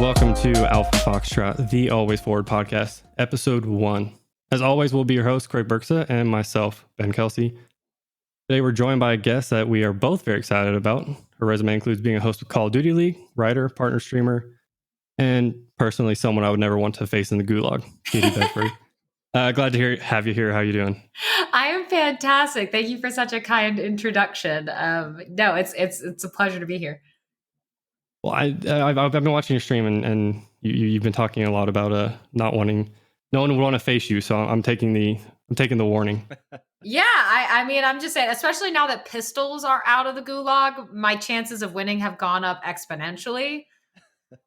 welcome to Alpha Foxtrot, the Always Forward podcast, episode 1. As always, we'll be your host, Craig Berksa, and myself, Ben Kelsey. Today, we're joined by a guest that we are both very excited about. Her resume includes being a host of Call of Duty League, writer, partner streamer, and personally someone I would never want to face in the gulag, Katie Bedford. Glad to have you here. How you doing? I am fantastic. Thank you for such a kind introduction. No, it's a pleasure to be here. Well, I've been watching your stream, and you've been talking a lot about not wanting, no one would want to face you. So I'm taking the warning. Yeah, I mean, I'm just saying, especially now that pistols are out of the gulag, my chances of winning have gone up exponentially.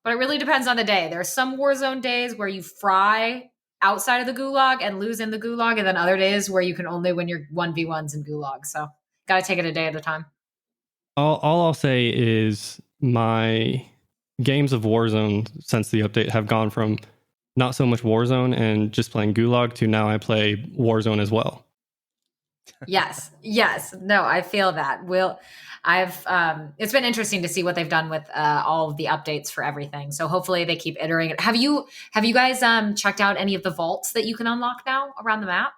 But it really depends on the day. There are some Warzone days where you fry outside of the gulag and lose in the gulag, and then other days where you can only win your 1v1s in gulag. So got to take it a day at a time. All I'll say is my games of Warzone since the update have gone from not so much Warzone and just playing gulag to now I play Warzone as well. Yes. No, I feel that. It's been interesting to see what they've done with all of the updates for everything. So hopefully they keep iterating. Have you guys checked out any of the vaults that you can unlock now around the map?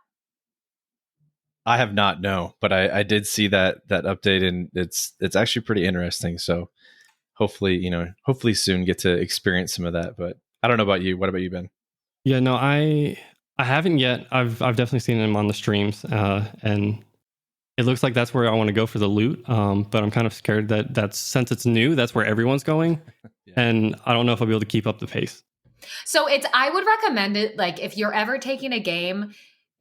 I have not, no, but I did see that update, and it's actually pretty interesting. So hopefully soon get to experience some of that. But I don't know about you. What about you, Ben? Yeah, no, I haven't yet. I've definitely seen him on the streams, and it looks like that's where I want to go for the loot. But I'm kind of scared that's since it's new, that's where everyone's going, yeah. And I don't know if I'll be able to keep up the pace. So I would recommend it, like if you're ever taking a game,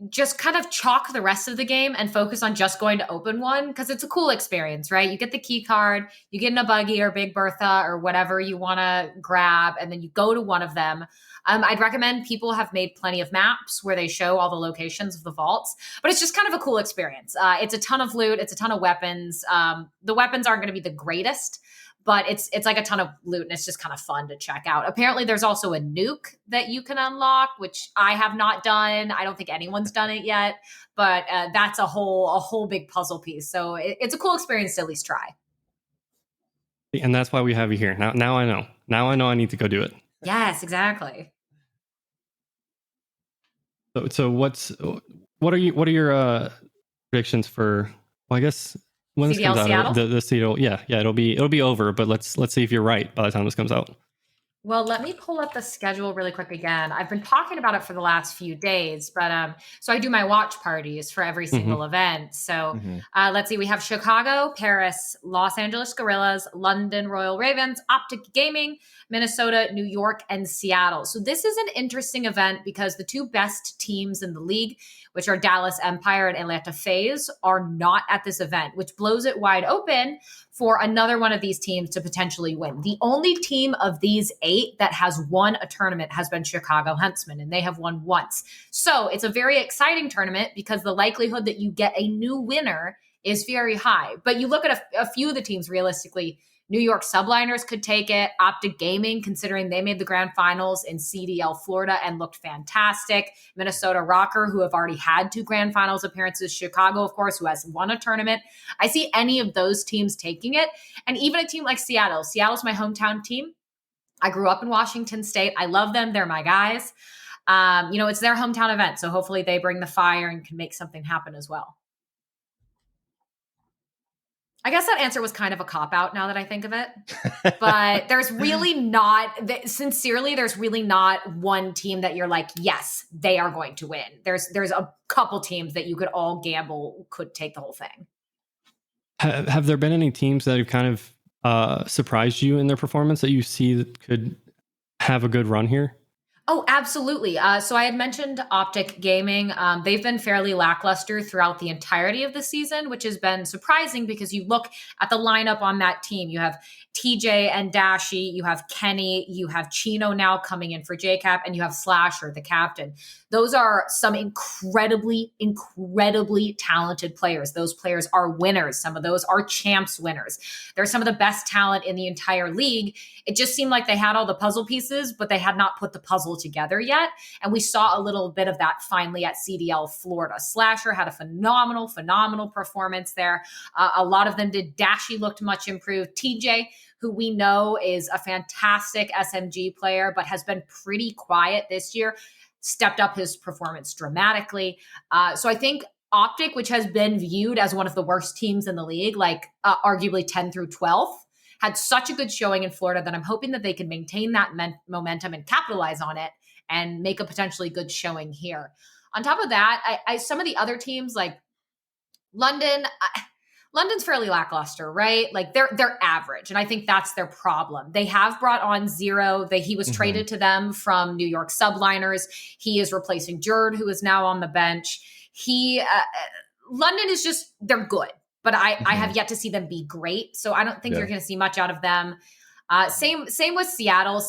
just kind of chalk the rest of the game and focus on just going to open one, because it's a cool experience, right? You get the key card, you get in a buggy or Big Bertha or whatever you want to grab, and then you go to one of them. I'd recommend people have made plenty of maps where they show all the locations of the vaults, but it's just kind of a cool experience. It's a ton of loot. It's a ton of weapons. The weapons aren't going to be the greatest, but it's like a ton of loot, and it's just kind of fun to check out. Apparently, there's also a nuke that you can unlock, which I have not done. I don't think anyone's done it yet, but that's a whole big puzzle piece. So it's a cool experience to at least try. And that's why we have you here. Now I know. Now I know I need to go do it. Yes, exactly. So what are your predictions for? Well, I guess when this comes out, the Seattle, yeah, it'll be over. But let's see if you're right by the time this comes out. Well, let me pull up the schedule really quick again. I've been talking about it for the last few days, but so I do my watch parties for every single event. So let's see, we have Chicago, Paris, Los Angeles Gorillas, London Royal Ravens, Optic Gaming, Minnesota, New York, and Seattle. So this is an interesting event because the two best teams in the league, which are Dallas Empire and Atlanta FaZe, are not at this event, which blows it wide open for another one of these teams to potentially win. The only team of these 8 that has won a tournament has been Chicago Huntsmen, and they have won once. So it's a very exciting tournament because the likelihood that you get a new winner is very high. But you look at a few of the teams realistically. New York Subliners could take it. Optic Gaming, considering they made the grand finals in CDL Florida and looked fantastic. Minnesota Rocker, who have already had 2 grand finals appearances. Chicago, of course, who has won a tournament. I see any of those teams taking it. And even a team like Seattle. Seattle's my hometown team. I grew up in Washington State. I love them. They're my guys. It's their hometown event. So hopefully they bring the fire and can make something happen as well. I guess that answer was kind of a cop-out now that I think of it. But there's really not one team that you're like, yes, they are going to win. There's a couple teams that you could all gamble could take the whole thing. Have there been any teams that have kind of surprised you in their performance that you see that could have a good run here? Oh, absolutely. So I had mentioned Optic Gaming. They've been fairly lackluster throughout the entirety of the season, which has been surprising because you look at the lineup on that team. You have TJ and Dashi, you have Kenny, you have Chino now coming in for JCap, and you have Slasher, the captain. those are some incredibly, incredibly talented players. Those players are winners. Some of those are champs winners. They're some of the best talent in the entire league. It just seemed like they had all the puzzle pieces, but they had not put the puzzle together yet. And we saw a little bit of that finally at CDL Florida. Slasher had a phenomenal performance there. A lot of them did. Dashy looked much improved. TJ, who we know is a fantastic SMG player, but has been pretty quiet this year, stepped up his performance dramatically. So I think Optic, which has been viewed as one of the worst teams in the league, like arguably 10 through 12th, had such a good showing in Florida that I'm hoping that they can maintain that momentum and capitalize on it and make a potentially good showing here. On top of that, I some of the other teams like London, London's fairly lackluster, right? Like they're average. And I think that's their problem. They have brought on Zero. He was traded to them from New York Subliners. He is replacing Jerd, who is now on the bench. London is just, they're good, but I have yet to see them be great. So I don't think you're going to see much out of them. Same with Seattle.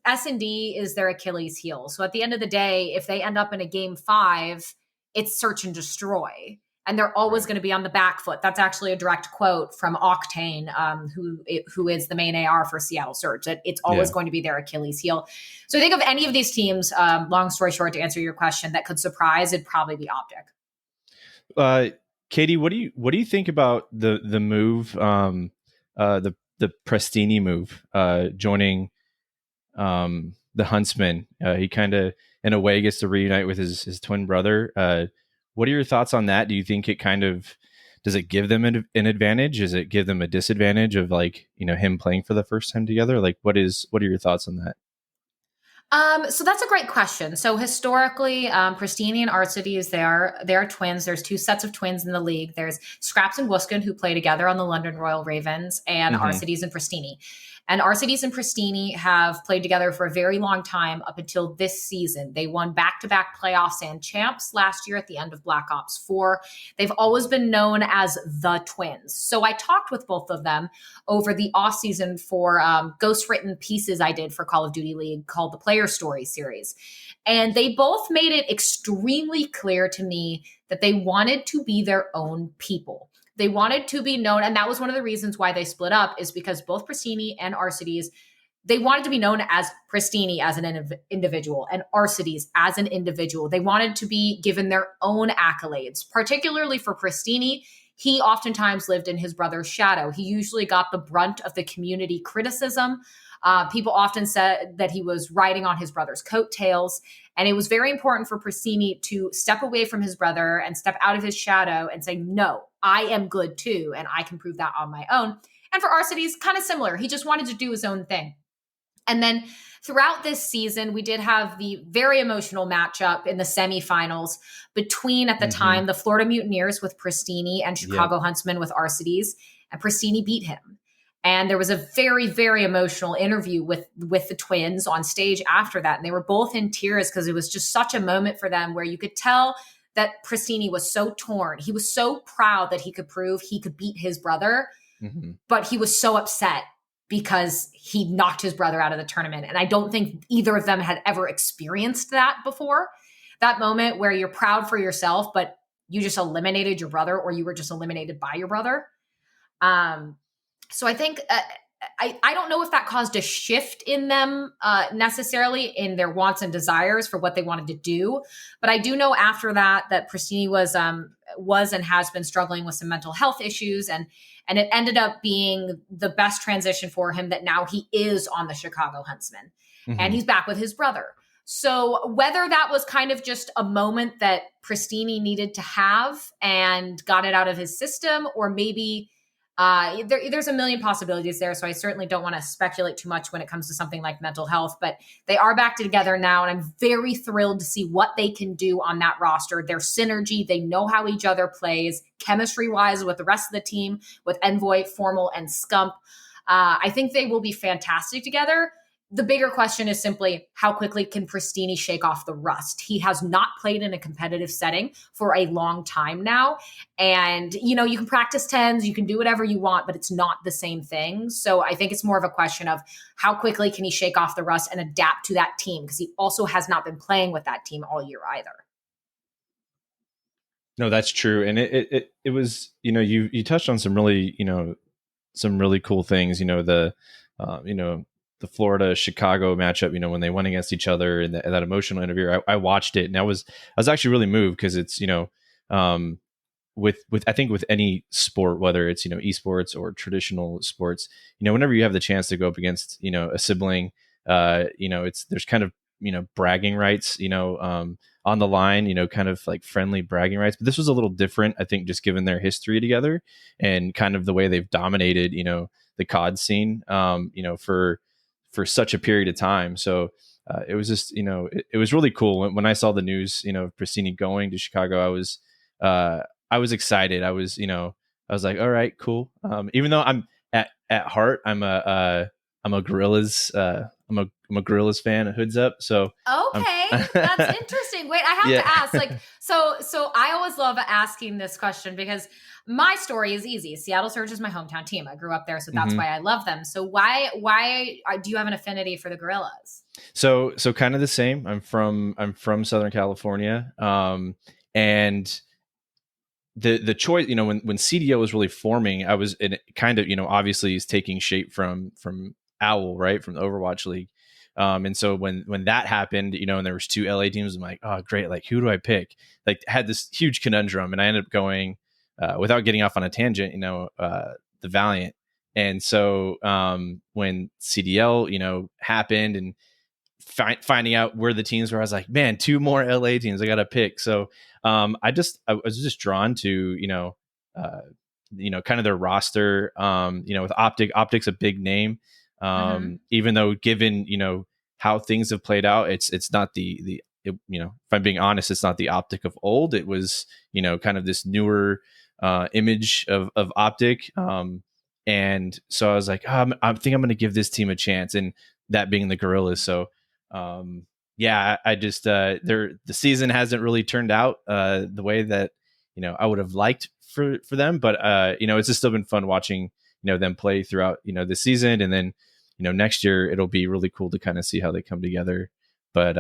S&D is their Achilles heel. So at the end of the day, if they end up in a game 5, it's search and destroy. And they're always going to be on the back foot. That's actually a direct quote from Octane, who is the main AR for Seattle Surge. That it's always going to be their Achilles heel. So I think of any of these teams, long story short, to answer your question, that could surprise, it'd probably be Optic. Katie, what do you think about the move, the Prestini move, joining the Huntsman? He kind of, in a way, gets to reunite with his twin brother. What are your thoughts on that? Do you think it does it give them an advantage? Does it give them a disadvantage of him playing for the first time together? Like, what are your thoughts on that? So that's a great question. So historically, Prestini and Arcides, they are twins. There's 2 sets of twins in the league. There's Scraps and Wuskin, who play together on the London Royal Ravens, and Arcides and Prestini. And Arcides and Prestini have played together for a very long time up until this season. They won back-to-back playoffs and champs last year at the end of Black Ops 4. They've always been known as the twins. So I talked with both of them over the offseason for ghost-written pieces I did for Call of Duty League called the Player Story series. And they both made it extremely clear to me that they wanted to be their own people. They wanted to be known, and that was one of the reasons why they split up, is because both Prestini and Arcides, they wanted to be known as Prestini as an individual and Arcides as an individual. They wanted to be given their own accolades, particularly for Prestini. He oftentimes lived in his brother's shadow. He usually got the brunt of the community criticism. People often said that he was riding on his brother's coattails. And it was very important for Prestini to step away from his brother and step out of his shadow and say, no, I am good too, and I can prove that on my own. And for Arcides, kind of similar. He just wanted to do his own thing. And then throughout this season, we did have the very emotional matchup in the semifinals between, at the time, the Florida Mutineers with Prestini and Chicago Huntsmen with Arcides. And Prestini beat him. And there was a very, very emotional interview with the twins on stage after that. And they were both in tears because it was just such a moment for them where you could tell that Prestini was so torn. He was so proud that he could prove he could beat his brother, but he was so upset because he knocked his brother out of the tournament. And I don't think either of them had ever experienced that before. That moment where you're proud for yourself, but you just eliminated your brother, or you were just eliminated by your brother. So I think I don't know if that caused a shift in them necessarily in their wants and desires for what they wanted to do. But I do know after that Prestini was and has been struggling with some mental health issues. And it ended up being the best transition for him that now he is on the Chicago Huntsmen and he's back with his brother. So whether that was kind of just a moment that Prestini needed to have and got it out of his system, or maybe there's a million possibilities there. So I certainly don't want to speculate too much when it comes to something like mental health, but they are back together now. And I'm very thrilled to see what they can do on that roster. Their synergy, they know how each other plays chemistry wise with the rest of the team, with Envoy, Formal, and Scump. I think they will be fantastic together. the bigger question is simply how quickly can Pristini shake off the rust? He has not played in a competitive setting for a long time now. And, you know, you can practice tens, you can do whatever you want, but it's not the same thing. So I think it's more of a question of how quickly can he shake off the rust and adapt to that team? Because he also has not been playing with that team all year either. No, that's true. And it was, you know, you touched on some really, you know, some really cool things, you know, you know, the Florida Chicago matchup, you know, when they went against each other in that emotional interview, I watched it and I was actually really moved because it's, you know, with I think with any sport, whether it's, you know, esports or traditional sports, you know, whenever you have the chance to go up against, you know, a sibling, you know, there's kind of, you know, bragging rights, you know, on the line, you know, kind of like friendly bragging rights. But this was a little different, I think, just given their history together and kind of the way they've dominated, you know, the COD scene, you know, for such a period of time. So it was just, you know, it was really cool when I saw the news, you know, Pristini going to Chicago. I was excited. I was, you know, I was like, all right, cool. Even though I'm at heart, I'm a Gorillas, I'm a Gorillas fan. Hoods up. So okay, that's interesting. Wait, I have to ask. Like, so I always love asking this question because my story is easy. Seattle Surge is my hometown team. I grew up there, so that's why I love them. So why do you have an affinity for the Gorillas? So kind of the same. I'm from Southern California, and the choice, you know, when CDL was really forming, I was in kind of, you know, obviously is taking shape from Owl, right, from the Overwatch League. And so when that happened, you know, and there was 2 LA teams, I'm like, oh great, like who do I pick? Like had this huge conundrum, and I ended up going without getting off on a tangent, you know, the Valiant. And so when CDL, you know, happened and finding out where the teams were, I was like, man, 2 more LA teams I got to pick. So I was just drawn to, you know, kind of their roster, you know, with Optic's a big name. Even though given, you know, how things have played out, it's not you know, if I'm being honest, it's not the Optic of old. It was, you know, kind of this newer image of Optic. And so I was like, I think I'm going to give this team a chance, and that being the Gorillas. So, yeah, I just the season hasn't really turned out the way that, you know, I would have liked for them, but you know, it's just still been fun watching, you know, them play throughout, you know, the season, and then, you know, next year it'll be really cool to kind of see how they come together. But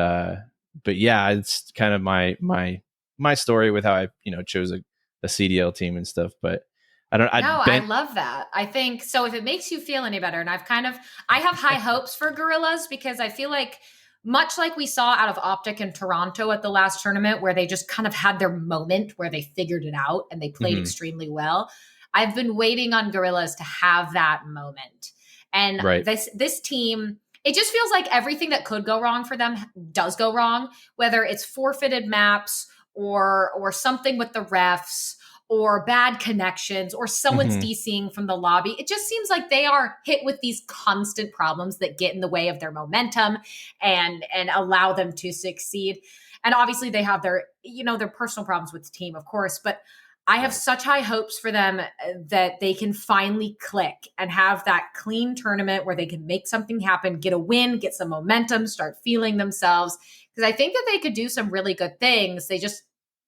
yeah, it's kind of my story with how I, you know, chose a CDL team and stuff. But I love that. I think so. If it makes you feel any better, and I have high hopes for Gorillas because I feel like, much like we saw out of Optic in Toronto at the last tournament, where they just kind of had their moment where they figured it out and they played extremely well. I've been waiting on Gorillas to have that moment. And this team, it just feels like everything that could go wrong for them does go wrong, whether it's forfeited maps or something with the refs, or bad connections, or someone's DCing from the lobby. It just seems like they are hit with these constant problems that get in the way of their momentum and allow them to succeed. And obviously they have their, you know, their personal problems with the team, of course, but I have such high hopes for them that they can finally click and have that clean tournament where they can make something happen, get a win, get some momentum, start feeling themselves. Because I think that they could do some really good things. They just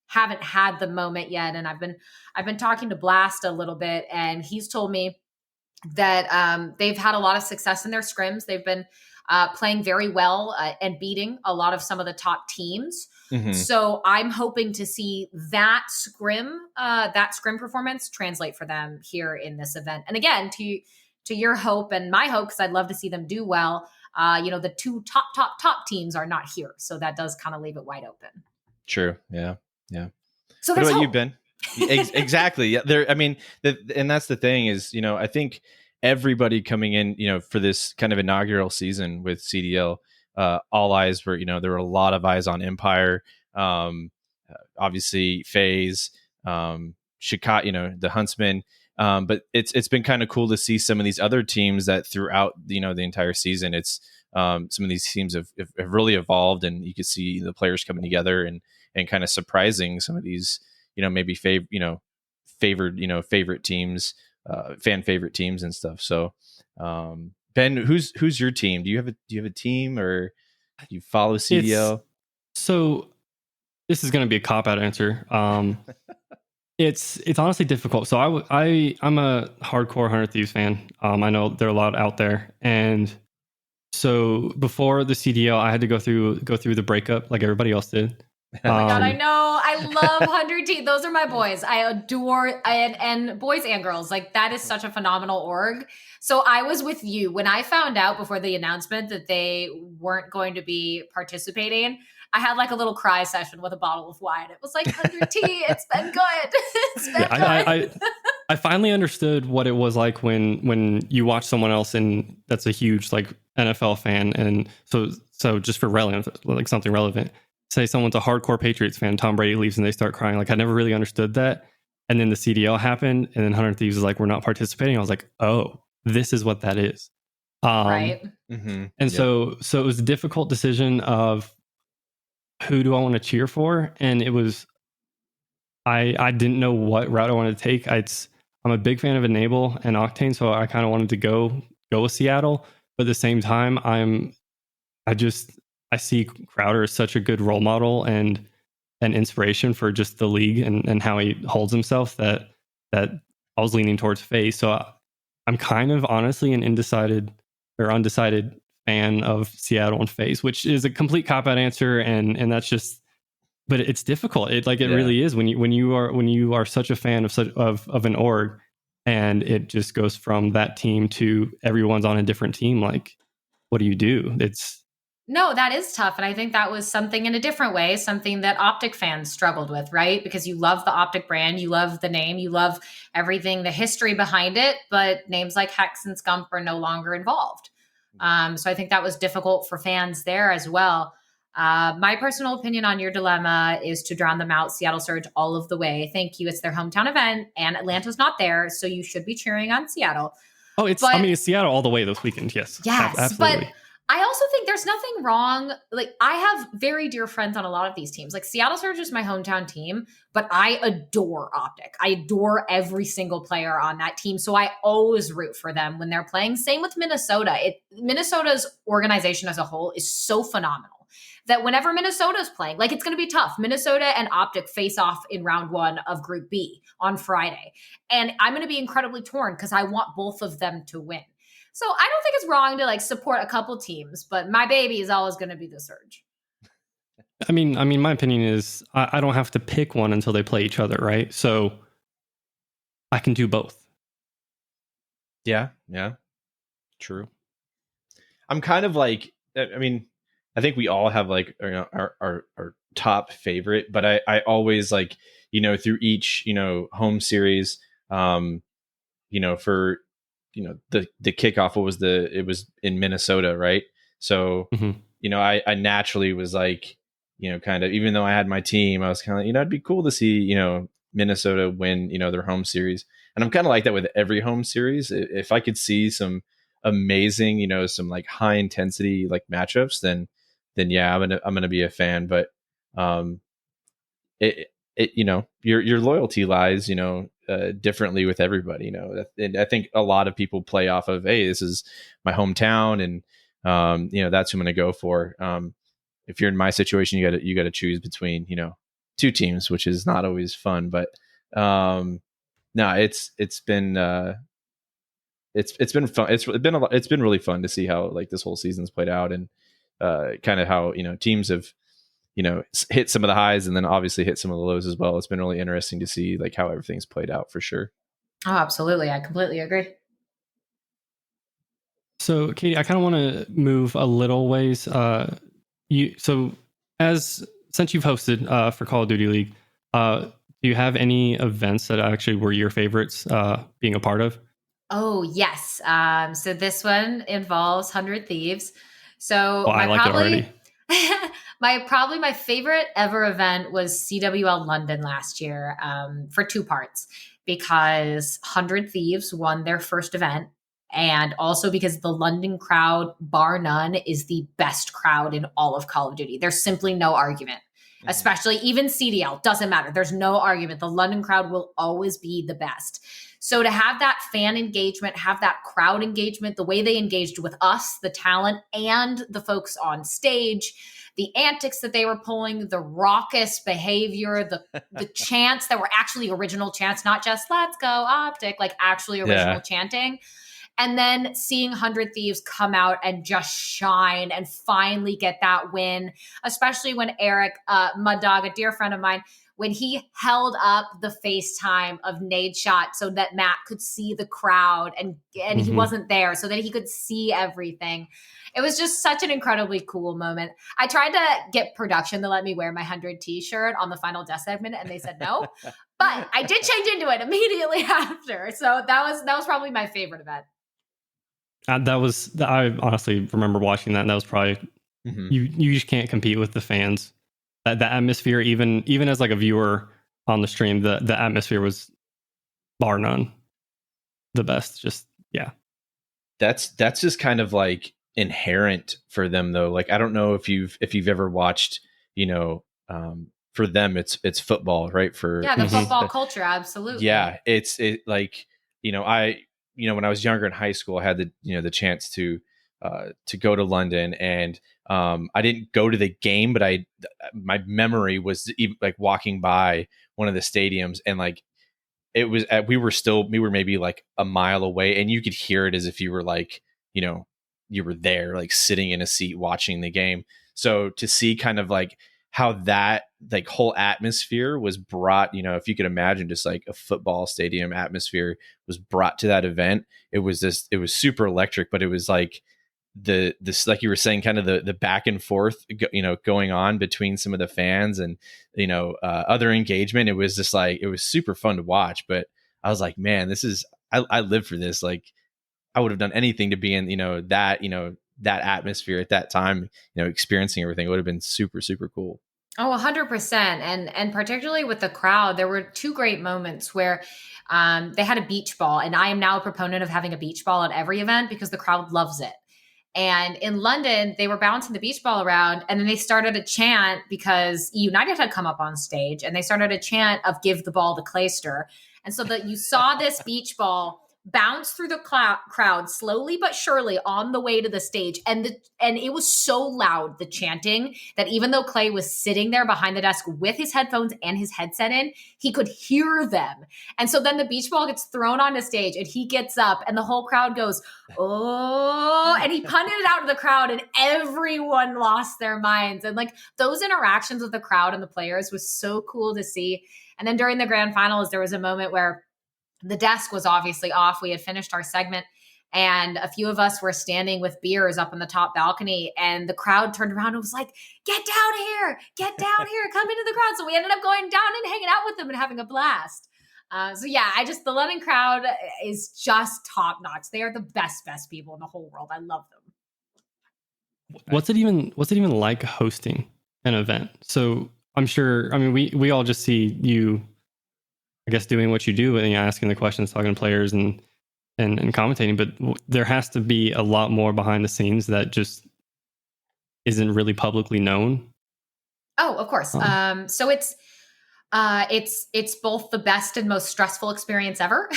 haven't had the moment yet. And I've been talking to Blast a little bit, and he's told me that they've had a lot of success in their scrims. They've been playing very well and beating a lot of some of the top teams. So I'm hoping to see that scrim performance translate for them here in this event. And again, to your hope and my hope, because I'd love to see them do well. You know, the 2 top teams are not here, so that does kind of leave it wide open. True. Yeah. Yeah. So what about hope. you, Ben? Exactly. Yeah. I mean, and that's the thing is, you know, I think everybody coming in, you know, for this kind of inaugural season with CDL, all eyes were, you know, there were a lot of eyes on Empire, obviously FaZe, Chicago, you know, the Huntsman. But it's been kind of cool to see some of these other teams that throughout, you know, the entire season, it's some of these teams have really evolved, and you could see the players coming together and kind of surprising some of these, you know, maybe favorite teams, fan favorite teams and stuff. So, Ben, who's your team? Do you have a team, or do you follow CDL? So this is going to be a cop-out answer. It's honestly difficult. So I'm a hardcore 100 Thieves fan. I know there are a lot out there, and so before the CDL, I had to go through the breakup like everybody else did. Oh my God, I know. I love 100 Thieves. Those are my boys. I adore and boys and girls. Like, that is such a phenomenal org. So I was with you when I found out before the announcement that they weren't going to be participating. I had like a little cry session with a bottle of wine. It was like 100 T. It's been good. It's been good. I finally understood what it was like when you watch someone else and that's a huge like NFL fan, and so just for relevant, like something relevant. Say someone's a hardcore Patriots fan, Tom Brady leaves and they start crying. Like, I never really understood that. And then the CDL happened, and then 100 Thieves is like, we're not participating. I was like, oh, this is what that is. Right. And so it was a difficult decision of who do I want to cheer for? And it was, I didn't know what route I wanted to take. I'm a big fan of Enable and Octane, so I kind of wanted to go with Seattle. But at the same time, I see Crowder as such a good role model and an inspiration for just the league and how he holds himself that I was leaning towards FaZe. So I'm kind of honestly an undecided fan of Seattle and FaZe, which is a complete cop-out answer, and that's just, but it's difficult. It really is when you are such a fan of an org, and it just goes from that team to everyone's on a different team. Like, what do you do? No, that is tough. And I think that was something in a different way, something that Optic fans struggled with, right? Because you love the Optic brand, you love the name, you love everything, the history behind it, but names like Hex and Scump are no longer involved. So I think that was difficult for fans there as well. My personal opinion on your dilemma is to drown them out, Seattle Surge all of the way. Thank you. It's their hometown event, and Atlanta's not there, so you should be cheering on Seattle. Oh, it's Seattle all the way this weekend. Yes. Yes, absolutely. But I also think there's nothing wrong. Like, I have very dear friends on a lot of these teams. Like, Seattle Surge is my hometown team, but I adore Optic. I adore every single player on that team. So I always root for them when they're playing. Same with Minnesota. Minnesota's organization as a whole is so phenomenal that whenever Minnesota's playing, like, it's going to be tough. Minnesota and Optic face off in round 1 of Group B on Friday. And I'm going to be incredibly torn because I want both of them to win. So I don't think it's wrong to like support a couple teams, but my baby is always going to be the Surge. I mean, my opinion is I don't have to pick one until they play each other, right? So I can do both. Yeah, true. I'm kind of like, I mean, I think we all have like our top favorite, but I always like, through each, home series, for, the kickoff, it was in Minnesota, right? So, I naturally was like, kind of, even though I had my team, I was kind of like, it'd be cool to see, Minnesota win, their home series. And I'm kind of like that with every home series. If I could see some amazing, some like high intensity like matchups, then yeah, I'm gonna be a fan. But your loyalty lies differently with everybody. And I think a lot of people play off of, hey, this is my hometown, and that's who I'm gonna go for. If you're in my situation, you got to choose between two teams, which is not always fun. But no, it's been fun. It's been really fun to see how like this whole season's played out, and kind of how teams have hit some of the highs and then obviously hit some of the lows as well. It's been really interesting to see like how everything's played out for sure. Oh, absolutely. I completely agree. So, Katie, I kind of want to move a little ways. Since you've hosted for Call of Duty League, do you have any events that actually were your favorites being a part of? Oh, yes. So this one involves 100 Thieves. So I like it already. my favorite ever event was CWL London last year, for 2 parts, because 100 Thieves won their first event, and also because the London crowd, bar none, is the best crowd in all of Call of Duty. There's simply no argument. especially even CDL, doesn't matter. There's no argument. The London crowd will always be the best. So to have that fan engagement, have that crowd engagement, the way they engaged with us, the talent, and the folks on stage, the antics that they were pulling, the raucous behavior, the chants that were actually original chants, not just "Let's go Optic," like actually original chanting. And then seeing 100 Thieves come out and just shine and finally get that win, especially when Eric Mud Dog, a dear friend of mine, when he held up the FaceTime of Nade Shot so that Matt could see the crowd and he wasn't there, so that he could see everything. It was just such an incredibly cool moment. I tried to get production to let me wear my 100 t-shirt on the final death segment, and they said no. But I did change into it immediately after. So that was probably my favorite event. I honestly remember watching that, and that was probably you just can't compete with the fans. The atmosphere, even as like a viewer on the stream, the atmosphere was bar none the best. Just that's just kind of like inherent for them though. Like I don't know if you've ever watched, for them it's football, right? For the football culture, absolutely. Yeah, it's like when I was younger in high school, I had the chance to go to London, and I didn't go to the game, but my memory was even like walking by one of the stadiums, and like it was we were maybe like a mile away, and you could hear it as if you were like you were there, like sitting in a seat watching the game. So to see kind of like how that like whole atmosphere was brought, if you could imagine just like a football stadium atmosphere was brought to that event, it was super electric. But it was like this like you were saying, kind of the back and forth going on between some of the fans and other engagement. It was just like, it was super fun to watch. But I was like, man, I live for this. Like I would have done anything to be in that atmosphere at that time, experiencing everything. It would have been super, super cool. Oh, 100%. And particularly with the crowd, there were two great moments where they had a beach ball, and I am now a proponent of having a beach ball at every event because the crowd loves it. And in London, they were bouncing the beach ball around, and then they started a chant because United had come up on stage, and they started a chant of "Give the ball to Clayster." And so that you saw this beach ball bounce through the crowd slowly but surely on the way to the stage. And it was so loud, the chanting, that even though Clay was sitting there behind the desk with his headphones and his headset in, he could hear them. And so then the beach ball gets thrown onto stage, and he gets up, and the whole crowd goes, "Oh," and he punted it out to the crowd, and everyone lost their minds. And like those interactions with the crowd and the players was so cool to see. And then during the grand finals, there was a moment where the desk was obviously off. We had finished our segment, and a few of us were standing with beers up on the top balcony, and the crowd turned around and was like, get down here, come into the crowd. So we ended up going down and hanging out with them and having a blast. The London crowd is just top notch. They are the best people in the whole world. I love them. What's it even like hosting an event? So I'm sure, we all just see you, I guess, doing what you do and asking the questions, talking to players and commentating, but there has to be a lot more behind the scenes that just isn't really publicly known. Oh, of course. So it's both the best and most stressful experience ever.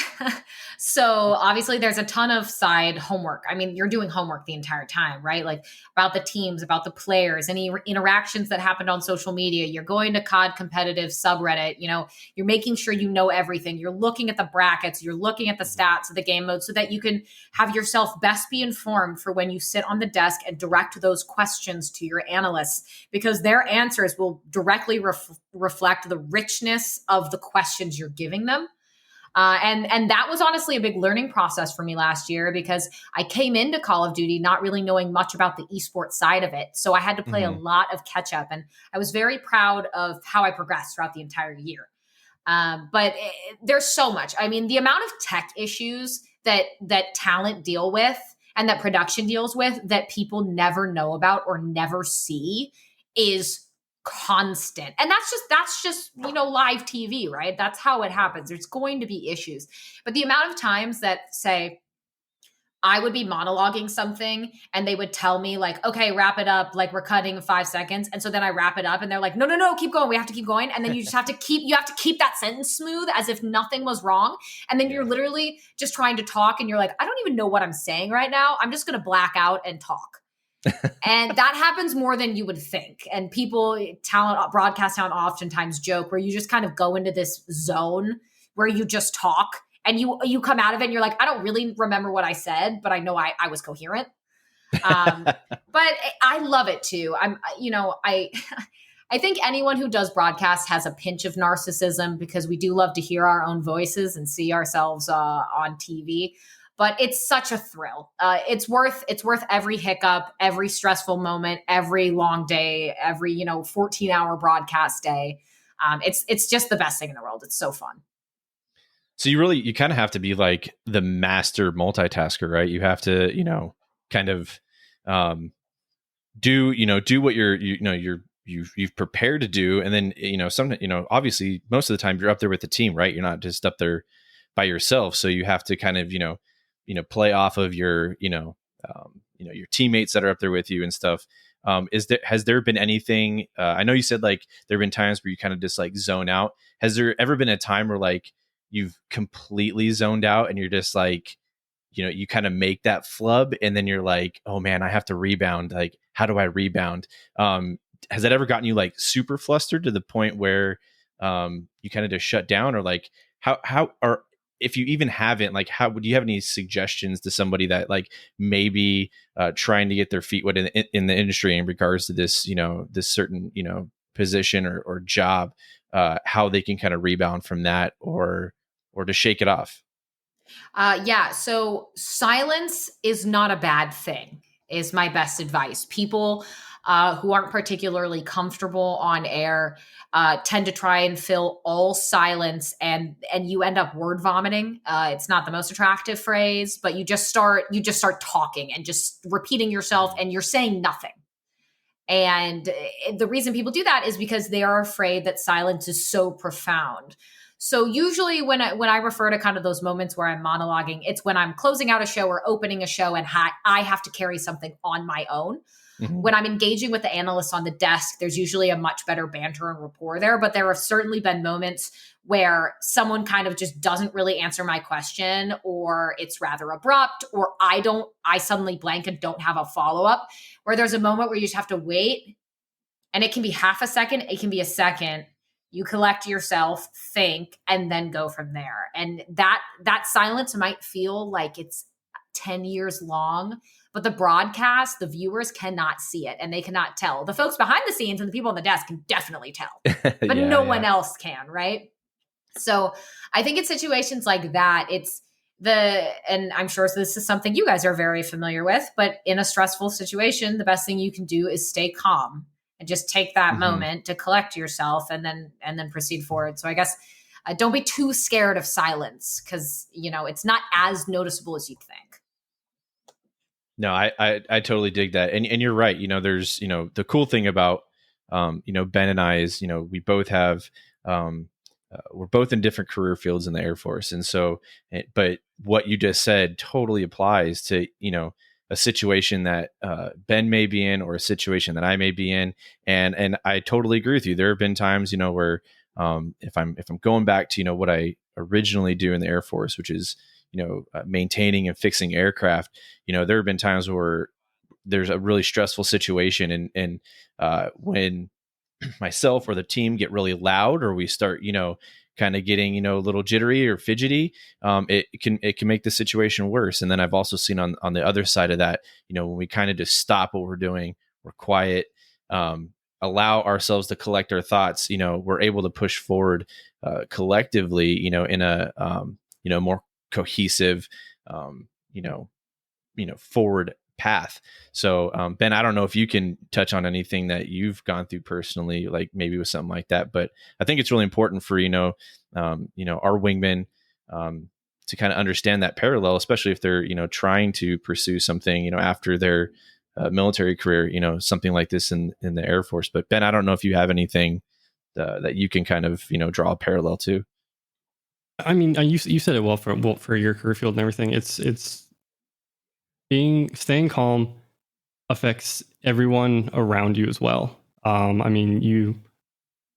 So obviously there's a ton of side homework. I mean, you're doing homework the entire time, right? Like about the teams, about the players, any interactions that happened on social media. You're going to COD competitive subreddit, you're making sure you know everything. You're looking at the brackets, you're looking at the stats of the game mode so that you can have yourself best be informed for when you sit on the desk and direct those questions to your analysts, because their answers will directly reflect the richness of the questions you're giving them. And that was honestly a big learning process for me last year, because I came into Call of Duty not really knowing much about the esports side of it. So I had to play a lot of catch up, and I was very proud of how I progressed throughout the entire year. But there's so much. I mean, the amount of tech issues that talent deal with and that production deals with that people never know about or never see is constant. And that's just live TV, right? That's how it happens. There's going to be issues. But the amount of times that, say, I would be monologuing something and they would tell me like, okay, wrap it up. Like we're cutting 5 seconds. And so then I wrap it up and they're like, no, keep going. We have to keep going. And then you just have to keep that sentence smooth as if nothing was wrong. And then you're literally just trying to talk and you're like, I don't even know what I'm saying right now. I'm just going to black out and talk. And that happens more than you would think. And broadcast talent oftentimes joke where you just kind of go into this zone where you just talk. And you come out of it and you're like, I don't really remember what I said, but I know I was coherent. But I love it too. I think anyone who does broadcast has a pinch of narcissism because we do love to hear our own voices and see ourselves on TV. But it's such a thrill. It's worth every hiccup, every stressful moment, every long day, every 14-hour broadcast day. It's just the best thing in the world. It's so fun. So you kind of have to be like the master multitasker, right? You have to, kind of do what you've prepared to do. And then, obviously most of the time you're up there with the team, right? You're not just up there by yourself. So you have to kind of, play off of your teammates that are up there with you and stuff. Has there been anything, I know you said like there've been times where you kind of just like zone out. Has there ever been a time where like you've completely zoned out and you're just like, you kind of make that flub and then you're like, oh man, I have to rebound. Like, how do I rebound? Has that ever gotten you like super flustered to the point where you kind of just shut down, or like how or if you even haven't, like, how would you have any suggestions to somebody that like maybe trying to get their feet wet in the industry in regards to this, this certain, position or job, how they can kind of rebound from that or to shake it off? So silence is not a bad thing, is my best advice. People who aren't particularly comfortable on air tend to try and fill all silence, and you end up word vomiting. It's not the most attractive phrase, but you just start talking and just repeating yourself, and you're saying nothing. And the reason people do that is because they are afraid that silence is so profound. So usually when I refer to kind of those moments where I'm monologuing, it's when I'm closing out a show or opening a show and I have to carry something on my own. Mm-hmm. When I'm engaging with the analysts on the desk, there's usually a much better banter and rapport there. But there have certainly been moments where someone kind of just doesn't really answer my question, or it's rather abrupt, or I suddenly blank and don't have a follow-up, where there's a moment where you just have to wait, and it can be half a second, it can be a second. You collect yourself, think, and then go from there. And that silence might feel like it's 10 years long, but the broadcast, the viewers cannot see it and they cannot tell. The folks behind the scenes and the people on the desk can definitely tell, but no one else can, right? So I think in situations like that, and I'm sure this is something you guys are very familiar with, but in a stressful situation, the best thing you can do is stay calm and just take that moment to collect yourself and then proceed forward. So I guess don't be too scared of silence, because, it's not as noticeable as you'd think. No, I totally dig that. And you're right. There's, the cool thing about, Ben and I is, we both have, we're both in different career fields in the Air Force. And so, but what you just said totally applies to, a situation that Ben may be in, or a situation that I may be in. And I totally agree with you. There have been times, where if I'm going back to, what I originally do in the Air Force, which is, maintaining and fixing aircraft, there have been times where there's a really stressful situation. And when myself or the team get really loud, or we start, kind of getting, a little jittery or fidgety, it can make the situation worse. And then I've also seen on the other side of that, when we kind of just stop what we're doing, we're quiet, allow ourselves to collect our thoughts, we're able to push forward collectively, in a, more cohesive, forward path. So, Ben, I don't know if you can touch on anything that you've gone through personally, like maybe with something like that, but I think it's really important for, our wingmen, to kind of understand that parallel, especially if they're, trying to pursue something, after their military career, something like this in the Air Force. But Ben, I don't know if you have anything that you can kind of, draw a parallel to. I mean, you said it well for your career field and everything. It's staying calm affects everyone around you as well. I mean,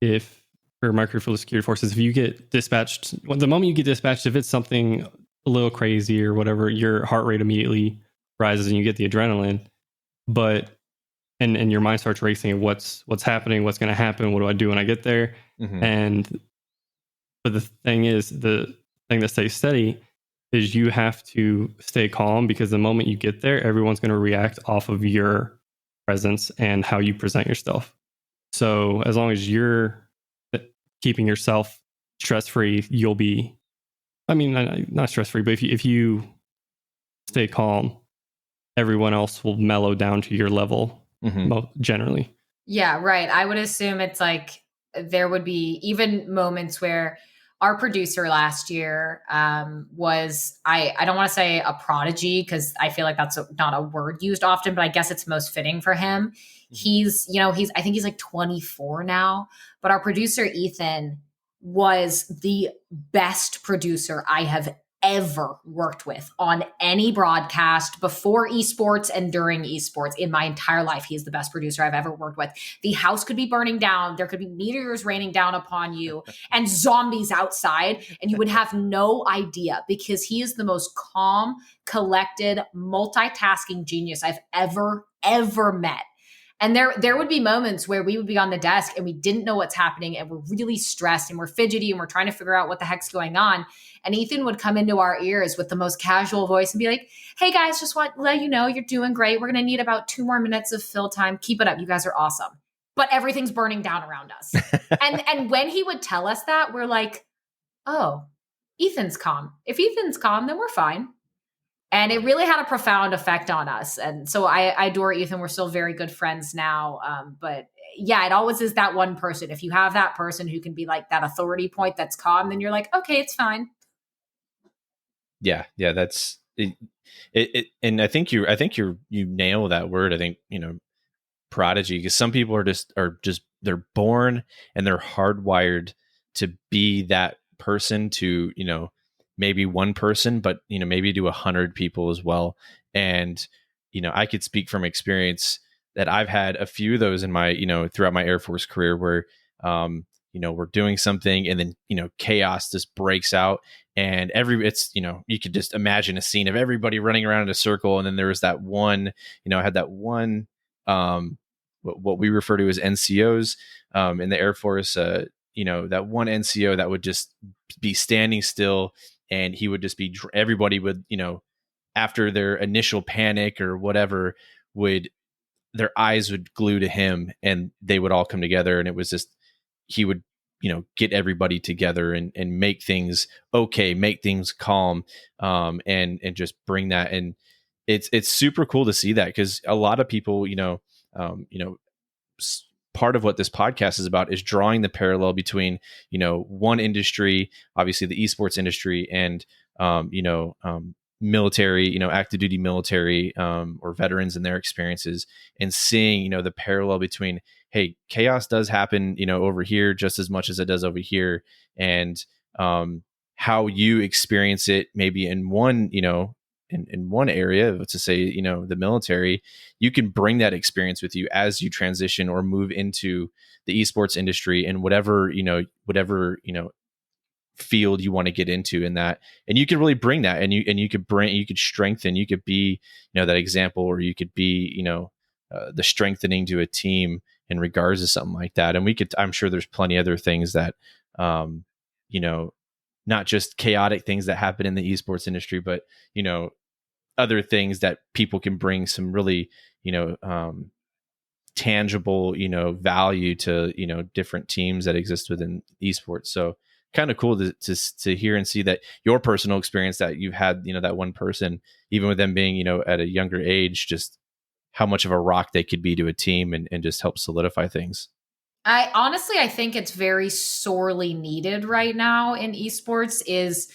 if for microfield security forces, if you get dispatched, the moment you get dispatched, if it's something a little crazy or whatever, your heart rate immediately rises and you get the adrenaline. But and your mind starts racing. What's happening? What's going to happen? What do I do when I get there? And but the thing that stays steady is you have to stay calm, because the moment you get there, everyone's going to react off of your presence and how you present yourself. So as long as you're keeping yourself stress-free, you'll be, I mean, not stress-free, but if you stay calm, everyone else will mellow down to your level generally. Yeah, right. I would assume it's like there would be even moments where our producer last year was, I don't want to say a prodigy, because I feel like that's not a word used often, but I guess it's most fitting for him. He's I think he's like 24 now, but our producer Ethan was the best producer I have ever worked with on any broadcast before esports and during esports in my entire life. He is the best producer I've ever worked with. The house could be burning down. There could be meteors raining down upon you and zombies outside, and you would have no idea, because he is the most calm, collected, multitasking genius I've ever met. And there would be moments where we would be on the desk and we didn't know what's happening, and we're really stressed and we're fidgety and we're trying to figure out what the heck's going on. And Ethan would come into our ears with the most casual voice and be like, "Hey guys, just want to let you know you're doing great. We're going to need about 2 more minutes of fill time. Keep it up. You guys are awesome." But everything's burning down around us. and when he would tell us that, we're like, "Oh, Ethan's calm. If Ethan's calm, then we're fine." And it really had a profound effect on us. And so I adore Ethan. We're still very good friends now. But yeah, it always is that one person. If you have that person who can be like that authority point that's calm, then you're like, okay, it's fine. Yeah. That's it. And I think you nail that word. I think, prodigy, because some people are just they're born and they're hardwired to be that person to, maybe one person, but maybe to 100 people as well. And I could speak from experience that I've had a few of those in my throughout my Air Force career, where we're doing something and then chaos just breaks out, and you could just imagine a scene of everybody running around in a circle, and then there was that one, I had that one what we refer to as NCOs in the Air Force, that one NCO that would just be standing still, and he would just be, everybody would, after their initial panic or whatever, their eyes would glue to him and they would all come together. And it was just, he would, get everybody together and make things okay, make things calm, and just bring that. And it's super cool to see that, because a lot of people, part of what this podcast is about is drawing the parallel between, one industry, obviously the esports industry, and, military, active duty military, or veterans and their experiences, and seeing, the parallel between, hey, chaos does happen, over here just as much as it does over here. And, how you experience it maybe in one, in one area, to say, the military, you can bring that experience with you as you transition or move into the esports industry and whatever field you want to get into in that. And you can really bring that, and you could strengthen, you could be, that example, or you could be, the strengthening to a team in regards to something like that. And I'm sure there's plenty other things that, not just chaotic things that happen in the esports industry, but, other things that people can bring some really, tangible, value to, different teams that exist within esports. So kind of cool to hear and see that your personal experience, that you've had, that one person, even with them being, at a younger age, just how much of a rock they could be to a team, and just help solidify things. I think it's very sorely needed right now in esports, is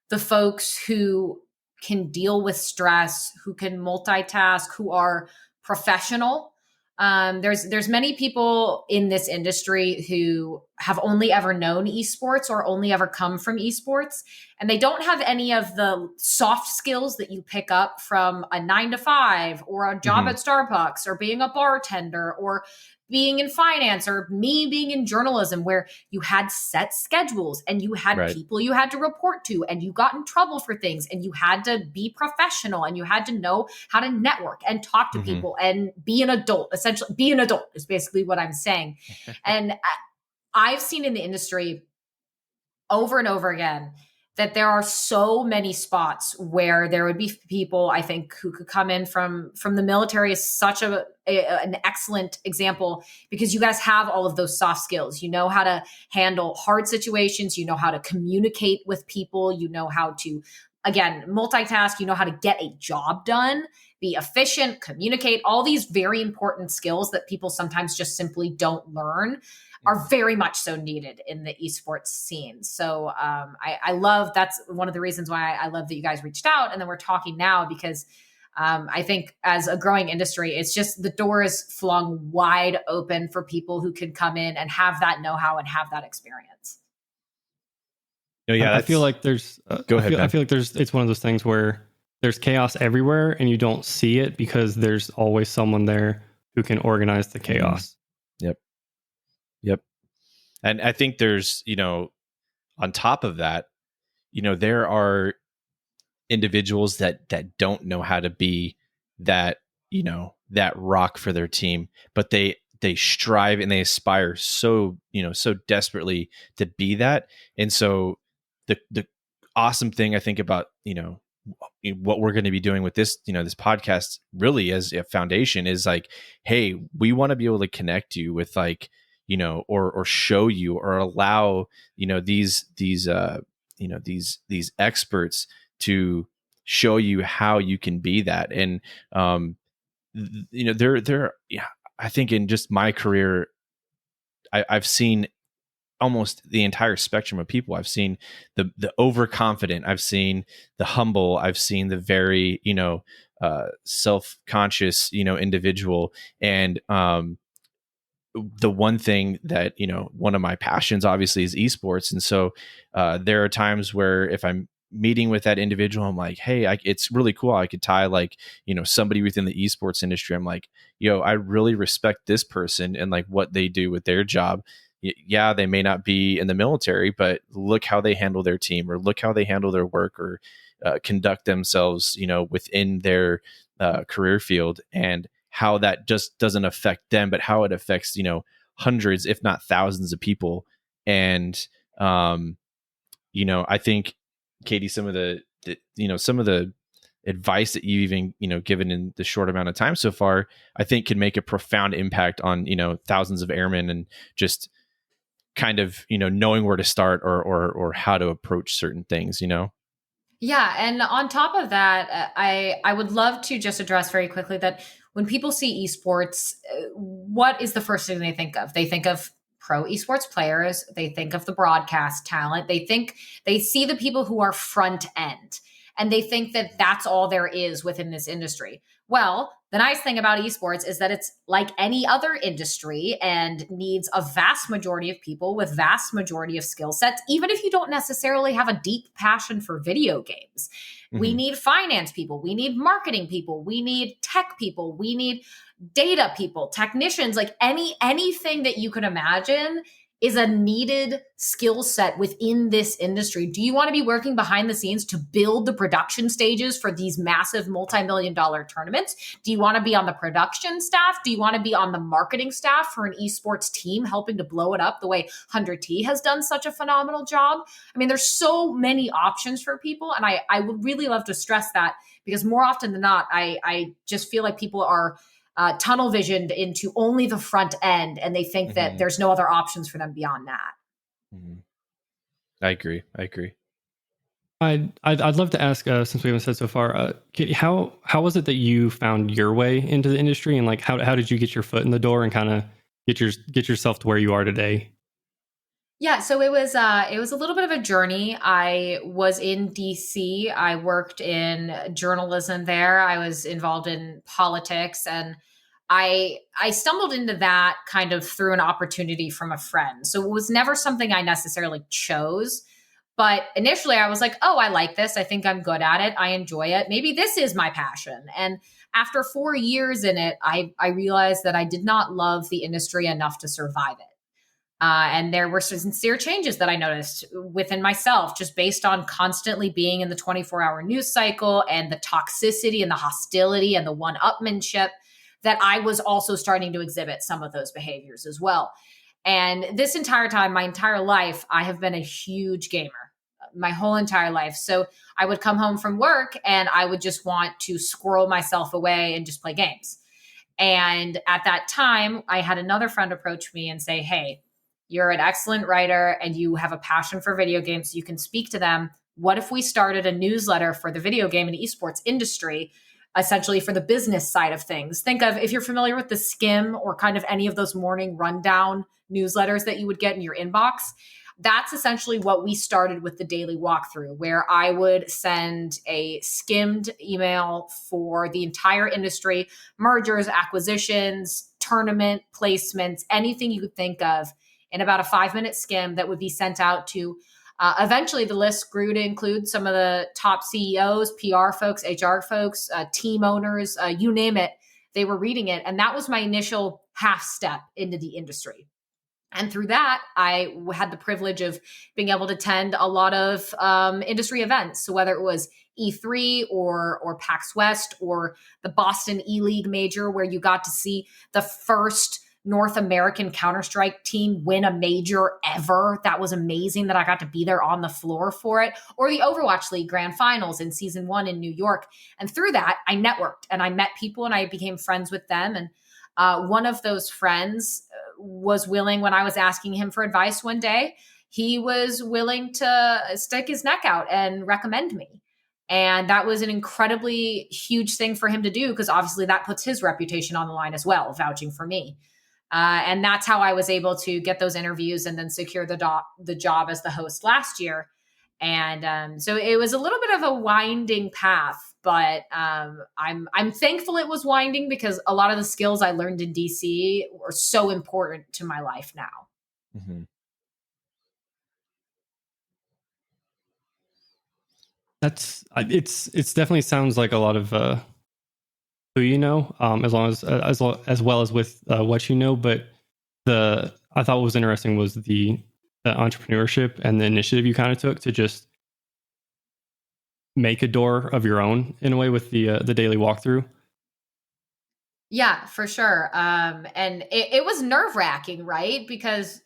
the folks who can deal with stress, who can multitask, who are professional, There's many people in this industry who have only ever known esports or only ever come from esports, and they don't have any of the soft skills that you pick up from a 9 to 5 or a job at Starbucks or being a bartender or being in finance or me being in journalism, where you had set schedules and you had people you had to report to and you got in trouble for things and you had to be professional and you had to know how to network and talk to people and be an adult. Essentially, be an adult is basically what I'm saying. And I've seen in the industry over and over again that there are so many spots where there would be people, I think, who could come in from the military is such an excellent example, because you guys have all of those soft skills. You know how to handle hard situations. You know how to communicate with people. You know how to, again, multitask. You know how to get a job done, be efficient, communicate. All these very important skills that people sometimes just simply don't learn are very much so needed in the esports scene. So I love, that's one of the reasons why I love that you guys reached out and then we're talking now, because I think as a growing industry, it's just the door is flung wide open for people who can come in and have that know-how and have that experience. No, yeah, I feel like there's, go ahead, I feel like it's one of those things where there's chaos everywhere and you don't see it because there's always someone there who can organize the chaos. Yep. And I think there's, on top of that, there are individuals that don't know how to be that, that rock for their team, but they strive and they aspire so desperately to be that. And so the awesome thing I think about, what we're going to be doing with this, this podcast really as a foundation is like, hey, we want to be able to connect you with like, or show you or allow, these experts to show you how you can be that. And, I think in just my career, I've seen almost the entire spectrum of people. I've seen the overconfident, I've seen the humble, I've seen the very, self-conscious, individual. And, the one thing that, one of my passions obviously is esports. And so there are times where if I'm meeting with that individual, I'm like, hey, it's really cool. I could tie like, somebody within the esports industry. I'm like, yo, I really respect this person and like what they do with their job. Yeah, they may not be in the military, but look how they handle their team or look how they handle their work or conduct themselves, within their career field, and how that just doesn't affect them, but how it affects, hundreds, if not thousands of people. And, I think, Katie, some of the advice that you've even, given in the short amount of time so far, I think can make a profound impact on, thousands of airmen, and just kind of, knowing where to start or how to approach certain things, Yeah. And on top of that, I would love to just address very quickly that when people see esports, what is the first thing they think of? They think of pro esports players. They think of the broadcast talent. They see the people who are front end, and they think that that's all there is within this industry. Well, the nice thing about esports is that it's like any other industry and needs a vast majority of people with vast majority of skill sets, even if you don't necessarily have a deep passion for video games. We need finance people. We need marketing people. We need tech people. We need data people, technicians, like anything that you could imagine is a needed skill set within this industry. Do you want to be working behind the scenes to build the production stages for these massive multi-million-dollar tournaments? Do you want to be on the production staff? Do you want to be on the marketing staff for an esports team helping to blow it up the way 100T has done such a phenomenal job? I mean, there's so many options for people. And I would really love to stress that, because more often than not, I just feel like people are tunnel visioned into only the front end, and they think that there's no other options for them beyond that. I agree. I'd love to ask, since we haven't said so far, Katie, how was it that you found your way into the industry, and like how did you get your foot in the door and kind of get yourself to where you are today? Yeah, so it was a little bit of a journey. I was in DC. I worked in journalism there. I was involved in politics, and I stumbled into that kind of through an opportunity from a friend. So it was never something I necessarily chose. But initially I was like, oh, I like this. I think I'm good at it. I enjoy it. Maybe this is my passion. And after 4 years in it, I realized that I did not love the industry enough to survive it. And there were some sincere changes that I noticed within myself, just based on constantly being in the 24-hour news cycle and the toxicity and the hostility and the one-upmanship, that I was also starting to exhibit some of those behaviors as well. And this entire time, my entire life, I have been a huge gamer, my whole entire life. So I would come home from work and I would just want to squirrel myself away and just play games. And at that time, I had another friend approach me and say, hey, you're an excellent writer and you have a passion for video games. So you can speak to them. What if we started a newsletter for the video game and esports industry, essentially for the business side of things? Think of, if you're familiar with the Skim or kind of any of those morning rundown newsletters that you would get in your inbox, that's essentially what we started with the daily walkthrough, where I would send a skimmed email for the entire industry, mergers, acquisitions, tournament placements, anything you could think of, in about a 5-minute skim that would be sent out to eventually the list grew to include some of the top CEOs, PR folks, HR folks, team owners, you name it. They were reading it. And that was my initial half step into the industry. And through that, I had the privilege of being able to attend a lot of industry events. So whether it was E3 or PAX West or the Boston E-League Major, where you got to see the first North American Counter-Strike team win a major ever. That was amazing that I got to be there on the floor for it. Or the Overwatch League Grand Finals in season 1 in New York. And through that, I networked and I met people and I became friends with them. And one of those friends was willing, when I was asking him for advice one day, he was willing to stick his neck out and recommend me. And that was an incredibly huge thing for him to do, because obviously that puts his reputation on the line as well, vouching for me. And that's how I was able to get those interviews and then secure the job as the host last year. And so it was a little bit of a winding path, but I'm thankful it was winding, because a lot of the skills I learned in DC are so important to my life now. Mm-hmm. It's definitely sounds like a lot of who you know, as well as with what you know. But I thought what was interesting was the entrepreneurship and the initiative you kind of took to just make a door of your own in a way with the daily walkthrough. Yeah, for sure. And it was nerve-wracking, right? Because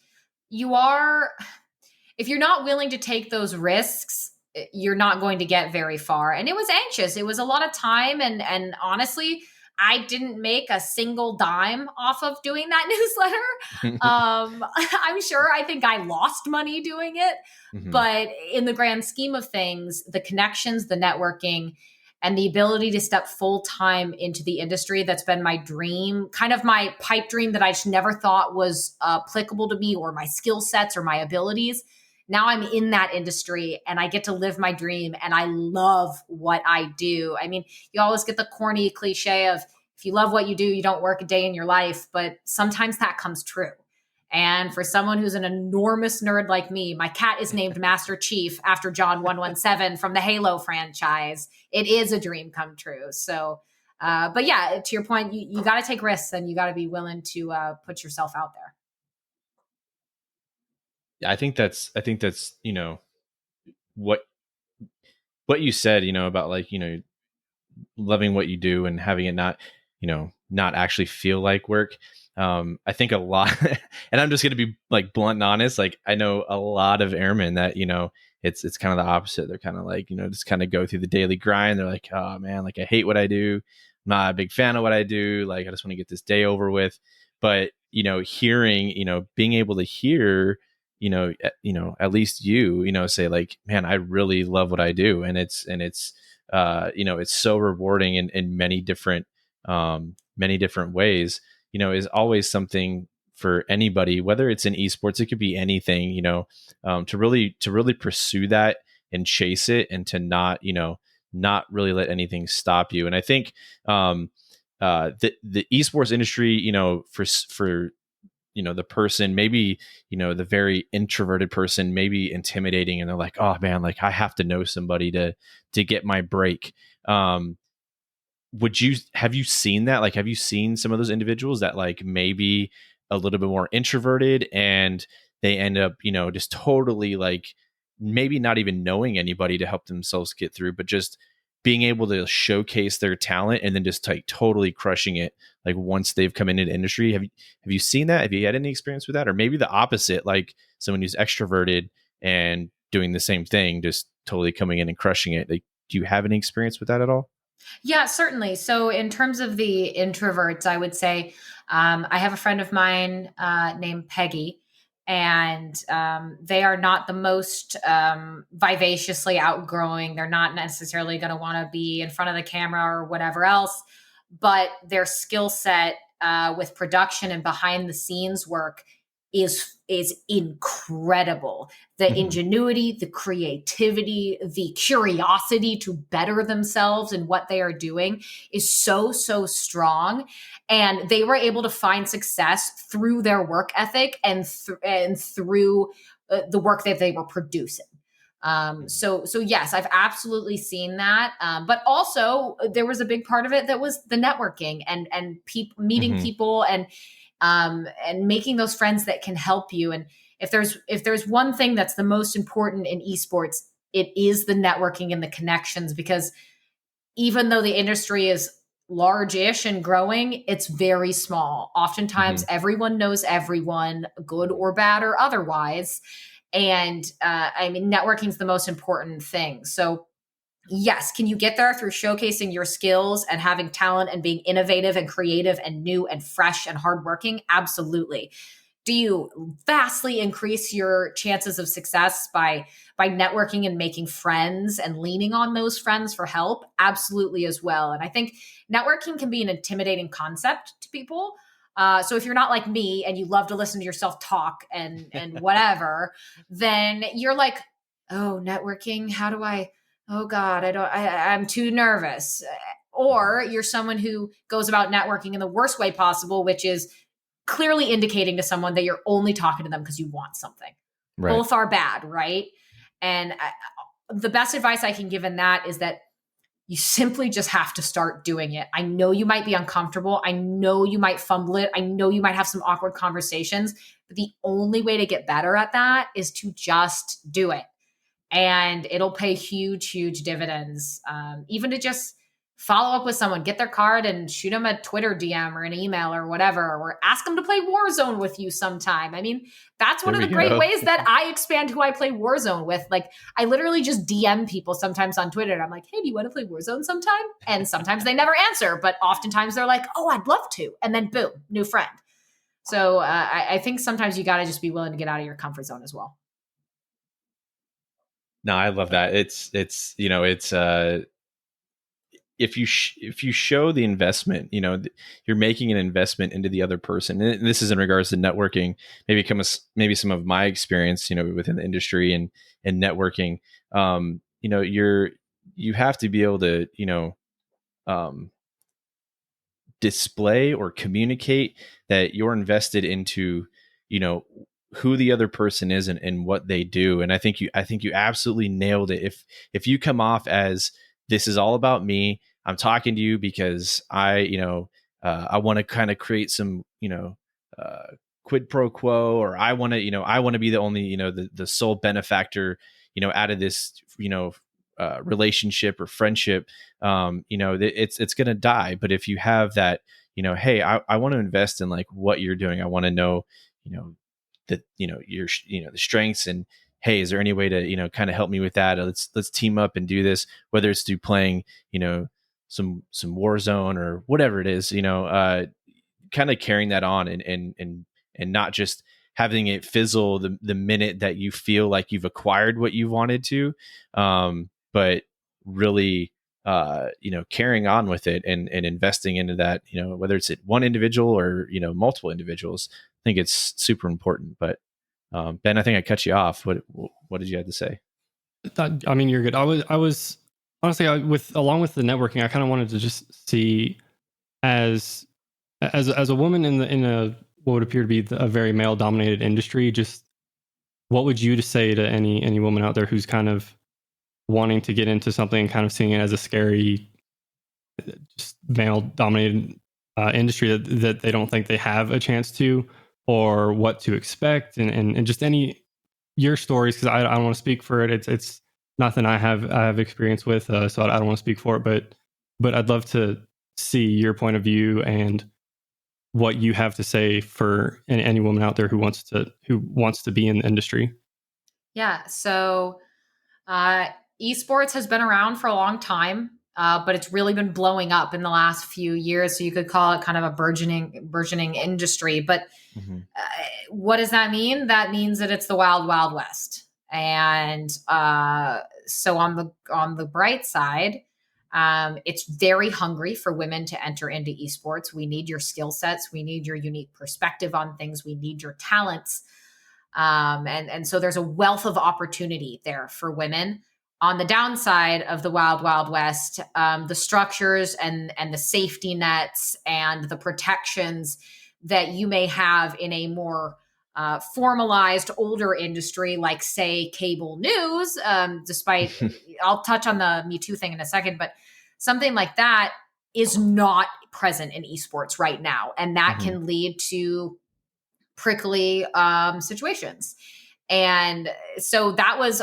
if you're not willing to take those risks, you're not going to get very far. And it was anxious. It was a lot of time. And honestly, I didn't make a single dime off of doing that newsletter. I'm sure I think I lost money doing it. Mm-hmm. But in the grand scheme of things, the connections, the networking, and the ability to step full time into the industry, that's been my dream, kind of my pipe dream that I just never thought was applicable to me or my skill sets or my abilities. Now I'm in that industry and I get to live my dream and I love what I do. I mean, you always get the corny cliche of, if you love what you do, you don't work a day in your life, but sometimes that comes true. And for someone who's an enormous nerd like me, my cat is named Master Chief after John 117 from the Halo franchise. It is a dream come true. So, but yeah, to your point, you got to take risks and you got to be willing to put yourself out there. Yeah, I think that's, you know, what you said, you know, about like, you know, loving what you do and having it not, you know, not actually feel like work. I think a lot, and I'm just going to be like blunt and honest. Like I know a lot of airmen that, you know, it's kind of the opposite. They're kind of like, you know, just kind of go through the daily grind. They're like, oh man, like I hate what I do. I'm not a big fan of what I do. Like, I just want to get this day over with. But, you know, hearing, you know, being able to hear, you know, at least you know, say like, man, I really love what I do. And it's, you know, it's so rewarding in many different ways, you know, is always something for anybody, whether it's in esports, it could be anything, you know, to really pursue that and chase it, and to not, you know, not really let anything stop you. And I think, the esports industry, for the person, maybe, the very introverted person, maybe intimidating, and they're like, oh man, like I have to know somebody to get my break. Have you seen that? Like, have you seen some of those individuals that like maybe a little bit more introverted and they end up, just totally like maybe not even knowing anybody to help themselves get through, but just being able to showcase their talent and then just like totally crushing it like once they've come into the industry? Have you seen that? Have you had any experience with that? Or maybe the opposite, like someone who's extroverted and doing the same thing, just totally coming in and crushing it. Like, do you have any experience with that at all? Yeah, certainly. So in terms of the introverts, I would say I have a friend of mine named Peggy, and they are not the most vivaciously outgrowing. They're not necessarily going to want to be in front of the camera or whatever else, but their skill set with production and behind the scenes work is incredible. The ingenuity, the creativity, the curiosity to better themselves in what they are doing is so strong. And they were able to find success through their work ethic and through the work that they were producing. So yes, I've absolutely seen that. But also there was a big part of it that was the networking and meeting people and making those friends that can help you. And if there's one thing that's the most important in esports, it is the networking and the connections, because even though the industry is large-ish and growing, it's very small. Oftentimes everyone knows everyone, good or bad or otherwise. And networking is the most important thing. So yes, can you get there through showcasing your skills and having talent and being innovative and creative and new and fresh and hardworking? Absolutely. Do you vastly increase your chances of success by networking and making friends and leaning on those friends for help? Absolutely as well. And I think networking can be an intimidating concept to people. So if you're not like me and you love to listen to yourself talk and whatever, then you're like, oh, networking, how do I... oh God, I'm too nervous. Or you're someone who goes about networking in the worst way possible, which is clearly indicating to someone that you're only talking to them because you want something. Right. Both are bad, right? And the best advice I can give in that is that you simply just have to start doing it. I know you might be uncomfortable. I know you might fumble it. I know you might have some awkward conversations, but the only way to get better at that is to just do it. And it'll pay huge dividends. Even to just follow up with someone, get their card and shoot them a Twitter DM or an email or whatever, or ask them to play Warzone with you sometime. I mean, that's one of the great ways that I expand who I play Warzone with. Like, I literally just DM people sometimes on Twitter, and I'm like, hey, do you want to play Warzone sometime? And sometimes they never answer, but oftentimes they're like, oh, I'd love to. And then boom, new friend. So I think sometimes you got to just be willing to get out of your comfort zone as well. No, I love that. It's if you show the investment, you're making an investment into the other person. And this is in regards to networking. Maybe some of my experience, within the industry and networking. You have to be able to, display or communicate that you're invested into, who the other person is and what they do. And I think you absolutely nailed it. If you come off as, this is all about me, I'm talking to you because I want to kind of create some, quid pro quo, or I want to be the only, the sole benefactor, out of this, relationship or friendship, it's going to die. But if you have that, hey, I want to invest in like what you're doing. I want to know, that, your, the strengths, and hey, is there any way to, kind of help me with that? Let's team up and do this, whether it's through playing, some Warzone or whatever it is, kind of carrying that on and not just having it fizzle the minute that you feel like you've acquired what you wanted to, but really, carrying on with it and investing into that, whether it's at one individual or, multiple individuals. I think it's super important. But Ben, I think I cut you off. What did you have to say? I mean, you're good. I was honestly, along with the networking, I kind of wanted to just see as a woman in a what would appear to be a very male dominated industry, just what would you say to any woman out there who's kind of wanting to get into something and kind of seeing it as a scary, just male dominated industry that they don't think they have a chance to, or what to expect, and just any your stories, because I don't want to speak for it. It's nothing I have experience with, so I don't want to speak for it, but I'd love to see your point of view and what you have to say for any woman out there who wants to be in the industry. Yeah. So esports has been around for a long time, but it's really been blowing up in the last few years. So you could call it kind of a burgeoning industry. But what does that mean? That means that it's the wild, wild west. And so on the bright side, it's very hungry for women to enter into esports. We need your skill sets. We need your unique perspective on things. We need your talents. And so there's a wealth of opportunity there for women. On the downside of the wild, wild west, the structures and the safety nets and the protections that you may have in a more formalized older industry, like say cable news, despite I'll touch on the Me Too thing in a second, but something like that is not present in esports right now. And that can lead to prickly situations. And so that was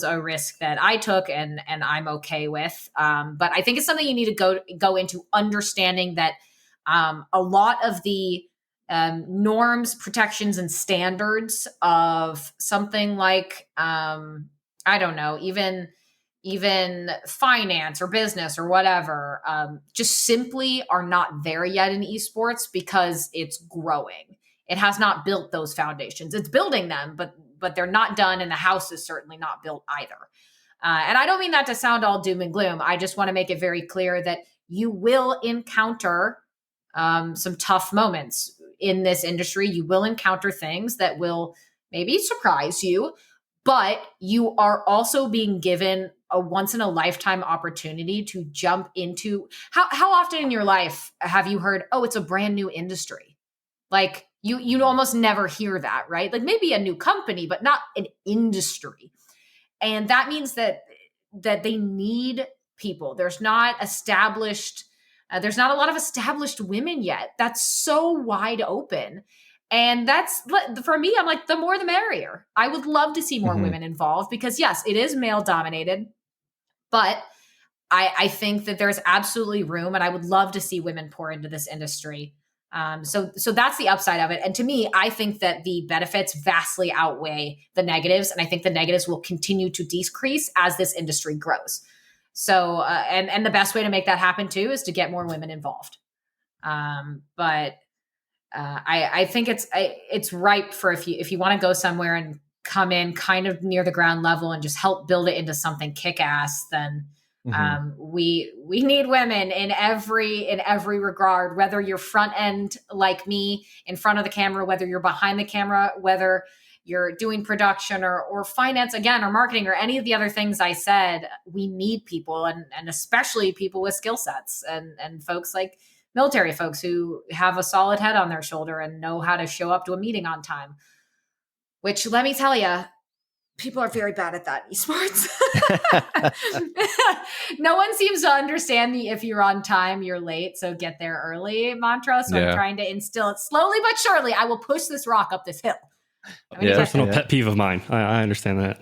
a risk that I took and I'm okay with. But I think it's something you need to go into understanding that a lot of the norms, protections, and standards of something like, I don't know, even finance or business or whatever, just simply are not there yet in esports because it's growing. It has not built those foundations. It's building them, but they're not done, and the house is certainly not built either. And I don't mean that to sound all doom and gloom. I just want to make it very clear that you will encounter some tough moments in this industry. You will encounter things that will maybe surprise you, but you are also being given a once in a lifetime opportunity to jump into how often in your life have you heard, oh, it's a brand new industry? Like you almost never hear that, right? Like maybe a new company, but not an industry. And that means that they need people. There's not a lot of established women yet. That's so wide open. And that's, for me, I'm like, the more the merrier. I would love to see more women involved because yes, it is male dominated, but I think that there's absolutely room, and I would love to see women pour into this industry. So that's the upside of it. And to me, I think that the benefits vastly outweigh the negatives. And I think the negatives will continue to decrease as this industry grows. So, and the best way to make that happen too, is to get more women involved. But I think it's ripe for, if you want to go somewhere and come in kind of near the ground level and just help build it into something kick-ass, then we need women in every regard, whether you're front end like me in front of the camera, whether you're behind the camera, whether you're doing production or finance again, or marketing, or any of the other things I said. We need people, and especially people with skill sets and folks like military folks who have a solid head on their shoulder and know how to show up to a meeting on time, which, let me tell you, people are very bad at that in esports. No one seems to understand the if you're on time, you're late, so get there early mantra. So I'm trying to instill it slowly but surely. I will push this rock up this hill. Personal pet peeve of mine. I understand that.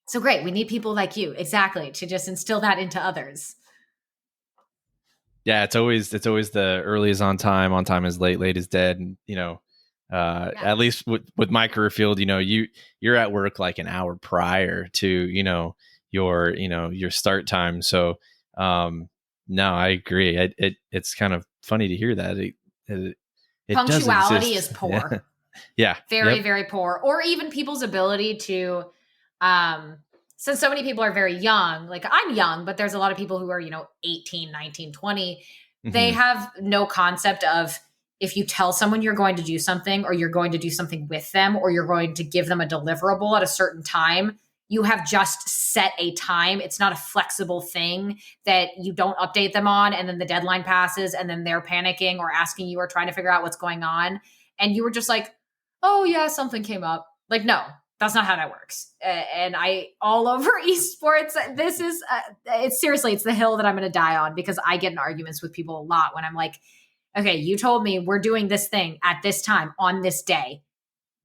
So great. We need people like you, exactly, to just instill that into others. Yeah, it's always the early is on time is late is dead. And, at least with my career field, you're at work like an hour prior to, your start time. So, no, I agree. It's kind of funny to hear that. It punctuality is poor. Yeah. Very, very poor. Or even people's ability to, since so many people are very young, like I'm young, but there's a lot of people who are, 18, 19, 20. They have no concept of, if you tell someone you're going to do something, or you're going to do something with them, or you're going to give them a deliverable at a certain time, you have just set a time. It's not a flexible thing that you don't update them on, and then the deadline passes and then they're panicking or asking you or trying to figure out what's going on. And you were just like, oh yeah, something came up. Like, no, that's not how that works. And I, all over esports, this is, it's seriously, it's the hill that I'm going to die on, because I get in arguments with people a lot when I'm like, okay, you told me we're doing this thing at this time on this day,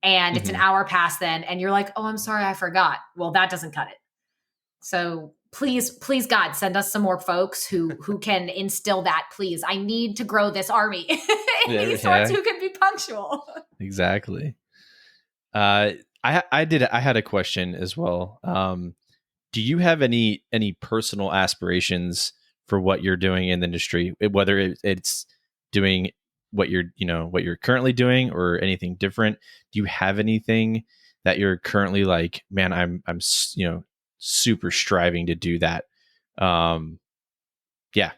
and it's an hour past then, and you're like, oh, I'm sorry, I forgot. Well, that doesn't cut it. So please, God, send us some more folks who can instill that, please. I need to grow this army in esports who can be punctual. Exactly. I had a question as well. Do you have any personal aspirations for what you're doing in the industry, whether it's doing what you're currently doing or anything different? Do you have anything that you're currently like, man, I'm super striving to do that? Yeah.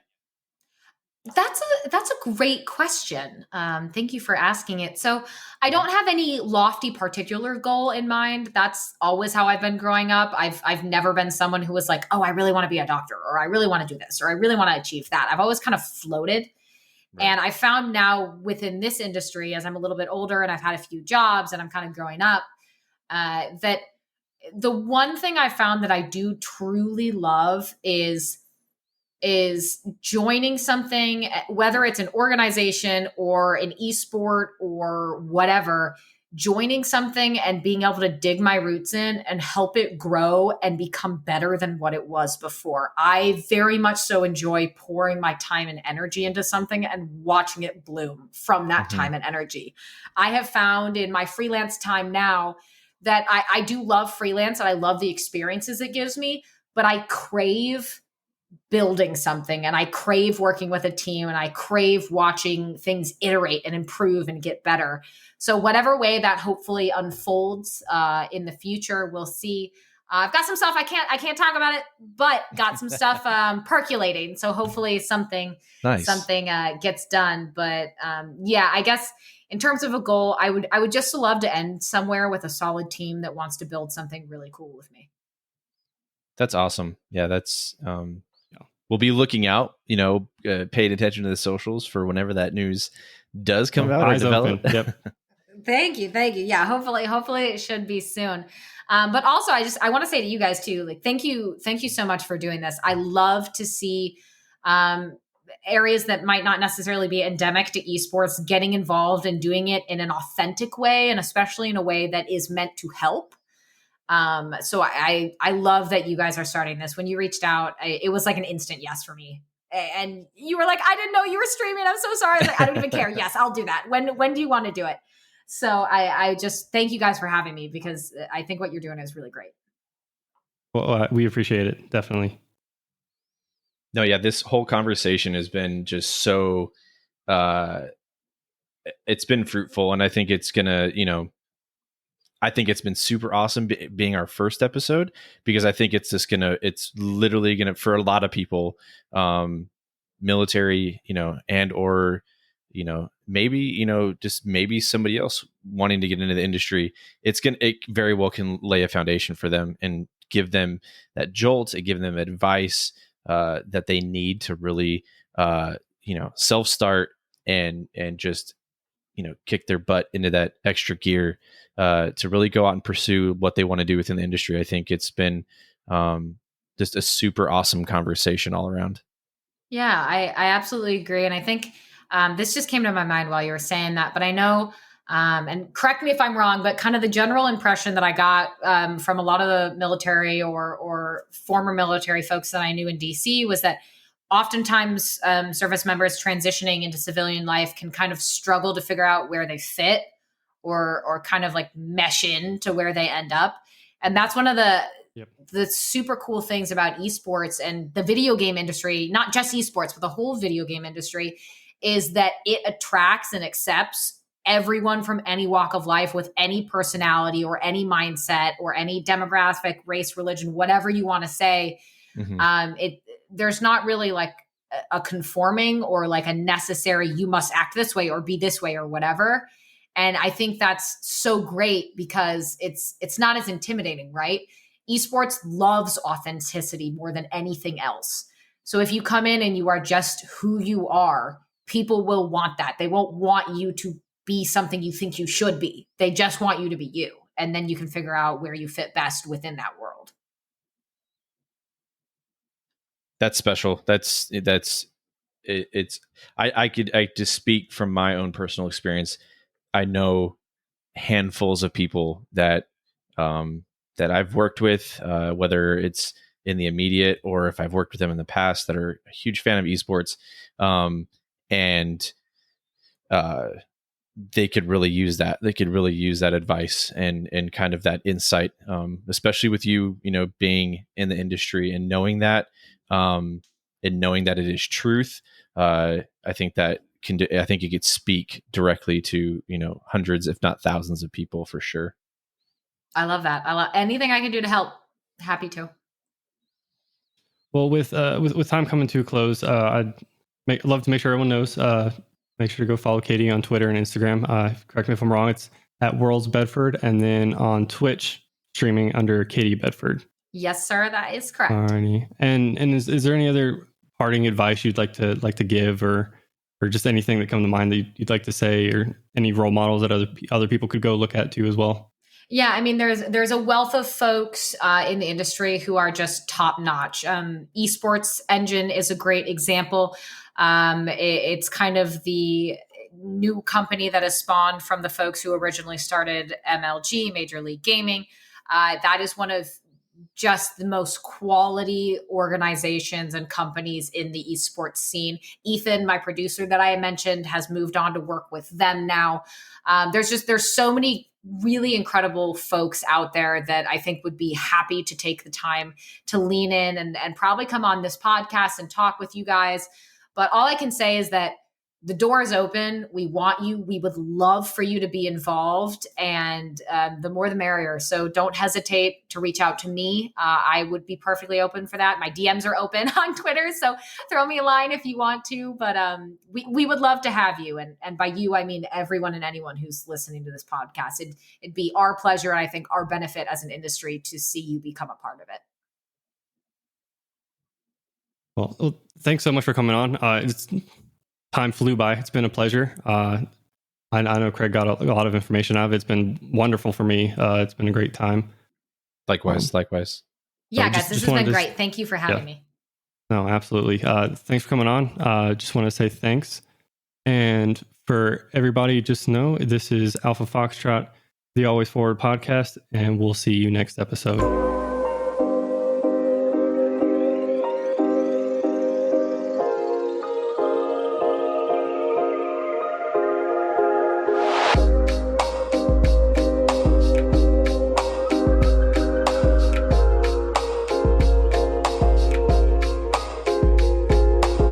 That's a great question. Thank you for asking it. So I don't have any lofty particular goal in mind. That's always how I've been growing up. I've never been someone who was like, oh, I really want to be a doctor, or I really want to do this, or I really want to achieve that. I've always kind of floated. Right. And I found now within this industry, as I'm a little bit older and I've had a few jobs and I'm kind of growing up, that the one thing I found that I do truly love is joining something, whether it's an organization or an esport or whatever, joining something and being able to dig my roots in and help it grow and become better than what it was before. I very much so enjoy pouring my time and energy into something and watching it bloom from that time and energy. I have found in my freelance time now that I do love freelance and I love the experiences it gives me, but I crave building something, and I crave working with a team, and I crave watching things iterate and improve and get better. So whatever way that hopefully unfolds in the future, we'll see. I've got some stuff I can't talk about it, but got some stuff percolating. So hopefully something gets done. But yeah, I guess in terms of a goal, I would just love to end somewhere with a solid team that wants to build something really cool with me. That's awesome. Yeah, that's we'll be looking out, paying attention to the socials for whenever that news does come out or develop. Yep. Thank you. Yeah, hopefully it should be soon. But also I want to say to you guys too, like, thank you so much for doing this. I love to see areas that might not necessarily be endemic to esports getting involved and doing it in an authentic way, and especially in a way that is meant to help. So I love that you guys are starting this. When you reached out, it was like an instant yes for me. And you were like, I didn't know you were streaming. I'm so sorry. I was like, I don't even care. Yes, I'll do that. When do you want to do it? So I just thank you guys for having me, because I think what you're doing is really great. Well, we appreciate it. Definitely. No, yeah, this whole conversation has been just so, it's been fruitful, and I think it's gonna, I think it's been super awesome being our first episode, because I think it's literally gonna, for a lot of people, military, and or, maybe, just maybe somebody else wanting to get into the industry, it very well can lay a foundation for them and give them that jolt and give them advice that they need to really, self-start and just, kick their butt into that extra gear to really go out and pursue what they want to do within the industry. I think it's been just a super awesome conversation all around. Yeah, I absolutely agree. And I think this just came to my mind while you were saying that, but I know, and correct me if I'm wrong, but kind of the general impression that I got from a lot of the military or former military folks that I knew in DC was that oftentimes service members transitioning into civilian life can kind of struggle to figure out where they fit or kind of like mesh into where they end up. And that's one of the super cool things about esports and the video game industry, not just esports, but the whole video game industry, is that it attracts and accepts everyone from any walk of life with any personality or any mindset or any demographic, race, religion, whatever you want to say. There's not really like a conforming or like a necessary, you must act this way or be this way or whatever. And I think that's so great because it's not as intimidating, right? esports loves authenticity more than anything else. So if you come in and you are just who you are, people will want that. They won't want you to be something you think you should be. They just want you to be you. And then you can figure out where you fit best within that world. That's special. I could just speak from my own personal experience. I know handfuls of people that that I've worked with, whether it's in the immediate or if I've worked with them in the past, that are a huge fan of esports, and they could really use that. They could really use that advice and kind of that insight, especially with you know, being in the industry and knowing that it is truth. I think that I think you could speak directly to, you know, hundreds, if not thousands of people for sure. I love that. I love anything I can do to help. Happy to. Well, with time coming to a close, I'd love to make sure everyone knows. Make sure to go follow Katie on Twitter and Instagram. Correct me if I'm wrong. It's at Worlds Bedford, and then on Twitch, streaming under Katie Bedford. Yes, sir. That is correct. Alrighty. And is there any other parting advice you'd like to give, or just anything that come to mind that you'd like to say, or any role models that other people could go look at too as well? Yeah, I mean, there's a wealth of folks in the industry who are just top notch. Esports Engine is a great example. It's kind of the new company that has spawned from the folks who originally started MLG, Major League Gaming. That is one of just the most quality organizations and companies in the esports scene. Ethan, my producer that I mentioned, has moved on to work with them now. There's so many really incredible folks out there that I think would be happy to take the time to lean in and probably come on this podcast and talk with you guys. But all I can say is that the door is open. We want you. We would love for you to be involved, and the more the merrier. So don't hesitate to reach out to me. I would be perfectly open for that. My DMs are open on Twitter, so throw me a line if you want to. But we would love to have you, and by you I mean everyone and anyone who's listening to this podcast. It'd be our pleasure, and I think our benefit as an industry to see you become a part of it. Well, thanks so much for coming on. Time flew by. It's been a pleasure. I know Craig got a lot of information out of it. It's been wonderful for me. It's been a great time. Likewise. Yeah, guys, this has been great. Thank you for having me. No, absolutely. Thanks for coming on. Just want to say thanks. And for everybody, just know this is Alpha Foxtrot, the Always Forward podcast, and we'll see you next episode.